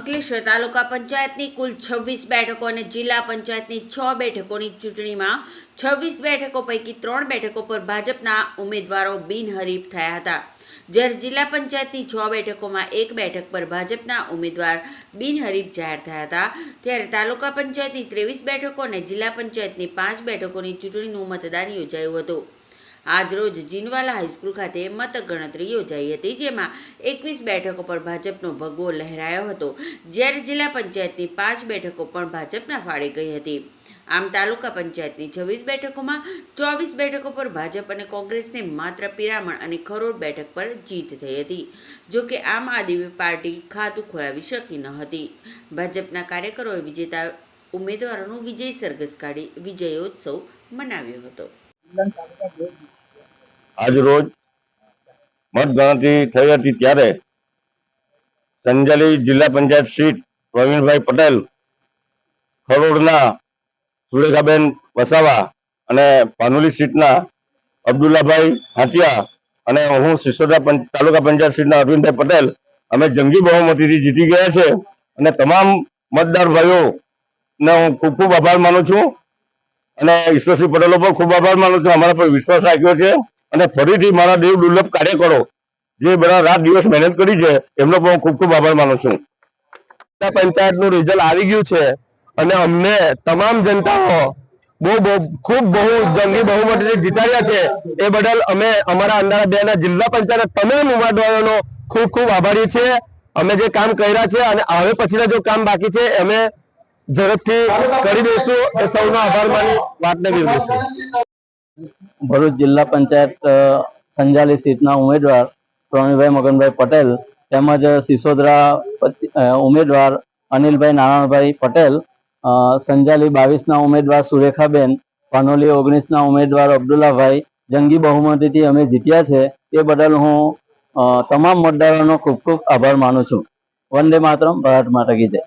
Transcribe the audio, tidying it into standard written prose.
અંકલેશ્વર તાલુકા પંચાયતની કુલ 26 બેઠકો અને જિલ્લા પંચાયતની 6 બેઠકોની ચૂંટણીમાં 26 બેઠકો પૈકી 3 બેઠકો પર ભાજપના ઉમેદવારો બિનહરીફ થયા હતા, જ્યારે જિલ્લા પંચાયતની 6 બેઠકોમાં 1 બેઠક પર ભાજપના ઉમેદવાર બિનહરીફ જાહેર થયા હતા, ત્યારે તાલુકા પંચાયતની 23 બેઠકો અને જિલ્લા પંચાયતની 5 બેઠકોની ચૂંટણીનું મતદાન યોજાયું હતું। આજરોજ જીનવાલા હાઈસ્કૂલ ખાતે મતગણતરી યોજાઈ હતી, જેમાં 21 બેઠકો પર ભાજપનો ભગવો લહેરાયો હતો, જ્યારે જિલ્લા પંચાયતની 5 બેઠકો પણ ભાજપના ફાળે ગઈ હતી। આમ તાલુકા પંચાયતની 26 બેઠકોમાં 24 બેઠકો પર ભાજપ અને કોંગ્રેસને માત્ર પિરામણ અને ખરોડ બેઠક પર જીત થઈ હતી। જોકે આમ આદમી પાર્ટી ખાતું ખોલાવી શકી ન હતી। ભાજપના કાર્યકરોએ વિજેતા ઉમેદવારોનું વિજય સરઘસ કાઢી વિજયોત્સવ મનાવ્યો હતો। આજ રોજ મતગણતરી થઈ હતી ત્યારે સંજાલી જિલ્લા પંચાયત સીટ પ્રવીણભાઈ પટેલ, ખરોડના સુરેખાબેન વસાવા અને પાનોલી સીટના અબ્દુલ્લાભાઈ હાટિયા અને હું સિસોદરા તાલુકા પંચાયત સીટના અરવિંદભાઈ પટેલ અમે જંગી બહુમતીથી જીતી ગયા છે અને તમામ મતદાર ભાઈઓનો હું ખૂબ ખૂબ આભાર માનું છું અને ઈશ્વરસિંહ પટેલનો પણ ખૂબ આભાર માનું છું। અમારા પર વિશ્વાસ રાખ્યો છે અને ફરીથી મારા દેવ દુર્લભ કાર્યકરો જે બધા રાત દિવસ મહેનત કરી છે એમનો પણ ખૂબ ખૂબ આભાર માનું છું। પંચાયતનું રિઝલ્ટ આવી ગયું છે અને અમને તમામ જનતાઓ ખૂબ બહુ જંગી બહુમતીથી જીતાડ્યા છે, એ બદલ અમે અમારા અંડાણા 2 ના જિલ્લા પંચાયતના તમામ ઉમેદવારોનો ખૂબ ખૂબ આભારી છે। અમે જે કામ કર્યા છે અને હવે પછીના જો કામ બાકી છે અમે ઝડપથી કરી દઈશું, એ સૌનો આભાર માની વાતને વિરમીશું। ભરૂચ જિલ્લા પંચાયત સંજાલી સીટના ઉમેદવાર પ્રવીણભાઈ મગનભાઈ પટેલ તેમજ સિસોદરા ઉમેદવાર અનિલભાઈ નારાયણભાઈ પટેલ, સંજાલી 22ના ઉમેદવાર સુરેખાબેન, પાનોલી 19ના ઉમેદવાર અબ્દુલ્લાભાઈ જંગી બહુમતીથી અમે જીત્યા છે, તે બદલ હું તમામ મતદારોનો ખૂબ ખૂબ આભાર માનું છું। વંદે માતરમ, ભારત માતા કી જય।